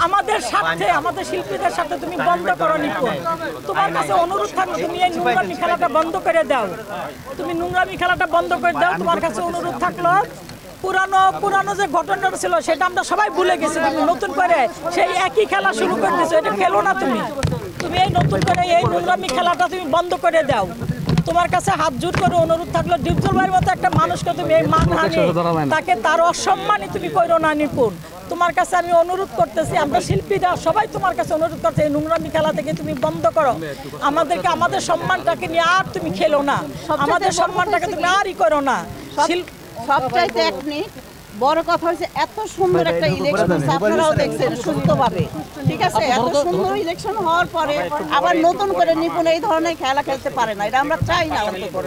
আমাদের সাথে আমাদের শিল্পীদের সাথে তুমি বন্ধ করো নিপুণ। তোমার কাছে অনুরোধ থাকলো তুমি এই নোংরামি খেলাটা বন্ধ করে দাও, তুমি নোংরামি খেলাটা বন্ধ করে দাও। তোমার কাছে অনুরোধ থাকলো পুরানো যে ঘটনাটা ছিল সেটা আমরা সবাই ভুলে গেছি, তুমি নতুন করে সেই একই খেলা শুরু করে দিয়েছো, এটা খেলো না তুমি এই নতুন করে এই নোংরামি খেলাটা তুমি বন্ধ করে দাও। তোমার কাছে হাত জোর করে অনুরোধ থাকলো ডিপজল ভাইয়ের মতো একটা মানুষকে তুমি এই মানহানি তাকে তার অসম্মানই তুমি করো না নিপুণ। তোমার কাছে আমি অনুরোধ করতেছি, আমরা শিল্পীরা সবাই তোমার কাছে অনুরোধ করছি এই নোংরামি খেলা থেকে তুমি বন্ধ করো। আমাদেরকে আমাদের সম্মানটাকে নিয়ে আর তুমি খেলো না, আমাদের সম্মানটাকে তুমি আরই করো না। সবচাইতে এক মিনিট বড় কথা হচ্ছে এত সুন্দর একটা ইলেকশন হচ্ছে, আপনারাও দেখছেন সুস্থভাবে, ঠিক আছে? এত সুন্দর ইলেকশন হওয়ার পরে আবার নতুন করে নিপুণ এই ধরনের খেলা খেলতে পারে না, এটা আমরা চাই না।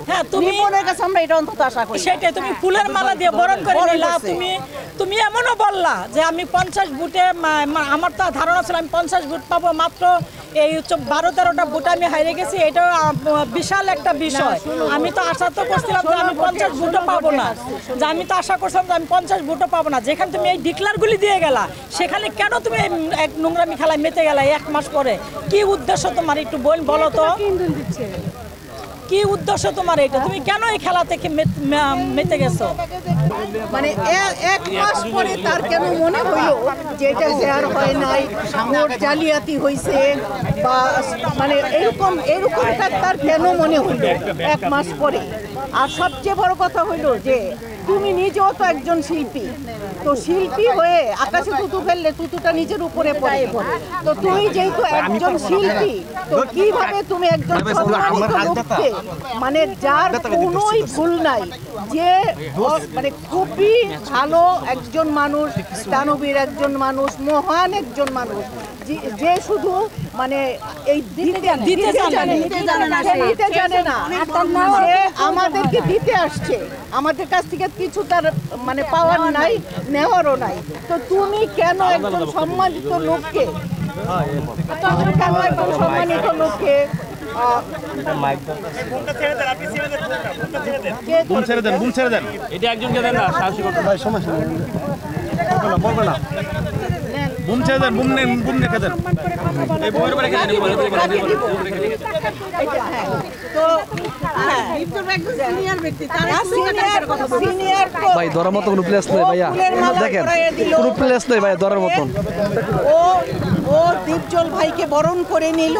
হ্যাঁ, নিপুণের কাছে আমরা এটা অন্তত আশা করি। সেটাই, তুমি ফুলের মালা দিয়ে বরণ করে নিলা। তুমি এমনও বললা যে আমি 50 ভোটে, আমার তো ধারণা ছিল আমি 50 ভোট পাবো, মাত্র এই 12-13টা ভোট আমি হারিয়ে গেছি, এটা বিশাল একটা বিষয়। আমি তো আশা তো করছিলাম যে আমি 50 ভোটও পাবো না, যে আমি তো আশা করছিলাম যে আমি 50 ভোটও পাবো না। যেখানে তুমি এই ডিক্লারগুলি দিয়ে গেলা সেখানে কেন তুমি এক নোংরামি খেলায় মেতে গেলা 1 মাস পরে? কি উদ্দেশ্য তোমার একটু বলো তো, কি উদ্দেশ্য তোমার এটা? তুমি কেন এই খেলা থেকে মেতে গেছো? মানে 1 মাস পরে তার কেন মনে হইলো যে এটা ফেয়ার হয় নাই, ভোট জালিয়াতি হয়েছে বা মানে এরকমটা তার কেন মনে হইলো 1 মাস পরে? আর সবচেয়ে বড় কথা হইলো যে তুমি নিজেও তো একজন শিল্পী, তো শিল্পী হয়ে আকাশে তুতু ফেললে তুতুটা নিজের উপরে পড়ে। তো তুমি যেহেতু একজন শিল্পী, তো কিভাবে তুমি একজন সম্মানিত লোককে, মানে যার কোনোই ভুল নাই, যে মানে খুবই ভালো একজন মানুষ, দানবীর একজন মানুষ, মহান একজন মানুষ, যে শুধু মানে এই দিতে জানে না, সে আমাদেরকে দিতে আসছে, আমাদের কাছ থেকে কিছু তার মানে পাওয়ার নাই, নেওয়ারও নাই। তো তুমি কেন একজন সম্মানিত লোককে এটা একজনকে দেন না, সাহসী করতে ভাই, সমস্যা নেই, বলবে না, বুম ছেড়ে দেন, বুম রেখে দেন, এই বুমের উপরে রেখে দেন। ভাই ধরার মতো কোনো প্লেস নেই ভাইয়া, দেখেন কোনো প্লেস নেই ভাই ধরার মতন। ও দীপজল ভাইকে বরণ করে নিল,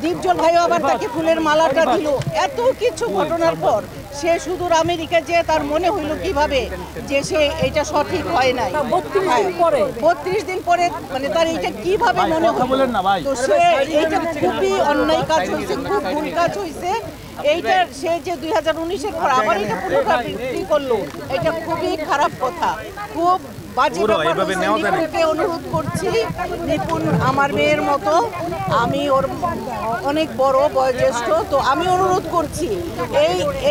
দীপজল ভাইও আবার তাকে ফুলের মালাটা দিল। এত কিছু ঘটনার পর সে সুদূর আমেরিকা যে তার মনে হইল কিভাবে যে সে এটা সঠিক হয় নাই, 32 দিন পরে মানে তার এইটা কিভাবে মনে হলো? তো সে এইটা খুবই অন্যায় কাজ হয়েছে, খুব ভুল কাজ হয়েছে। এইটা সে যে 2019-এর পর আবার এটা পুনরাবৃত্তি করলো, এটা খুবই খারাপ কথা, খুব বাজে ব্যাপার। নিপুণকে অনুরোধ করছি, নিপুণ আমার মেয়ের মতো, আমি ওর অনেক বড় বয়োজ্যেষ্ঠ, তো আমি অনুরোধ করছি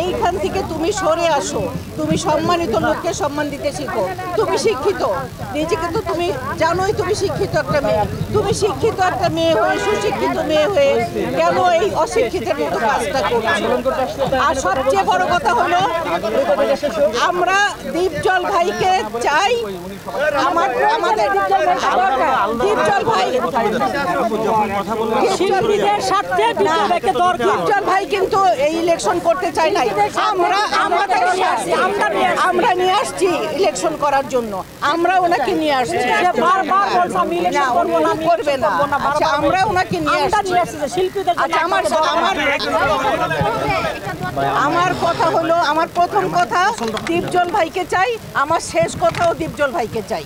এইখান থেকে তুমি সরে আসো, তুমি সম্মানিত লোককে সম্মান দিতে শিখো। তুমি শিক্ষিত, নিজেকে তো তুমি জানোই তুমি শিক্ষিত একটা মেয়ে, তুমি শিক্ষিত একটা মেয়ে হয়ে, সুশিক্ষিত মেয়ে হয়ে কেন এই অশিক্ষিতের মতো কাজটা করছো? আর সবচেয়ে বড় কথা হলো আমরা দীপজল ভাইকে চাই, আমাদের দীপজল ভাই, শিল্পীদের সাথে দীপজল ভাই কিন্তু এই ইলেকশন করতে চাই নাই, আমরা নিয়ে আসছি ইলেকশন করার জন্য, আমরা ওনাকে নিয়ে আসছি, করবে না, আচ্ছা আমরা ওনাকে নিয়ে আসছি। আচ্ছা আমার কথা হলো, আমার প্রথম কথা দীপজল ভাইকে চাই, আমার শেষ কথাও দীপজল ভাইকে চাই।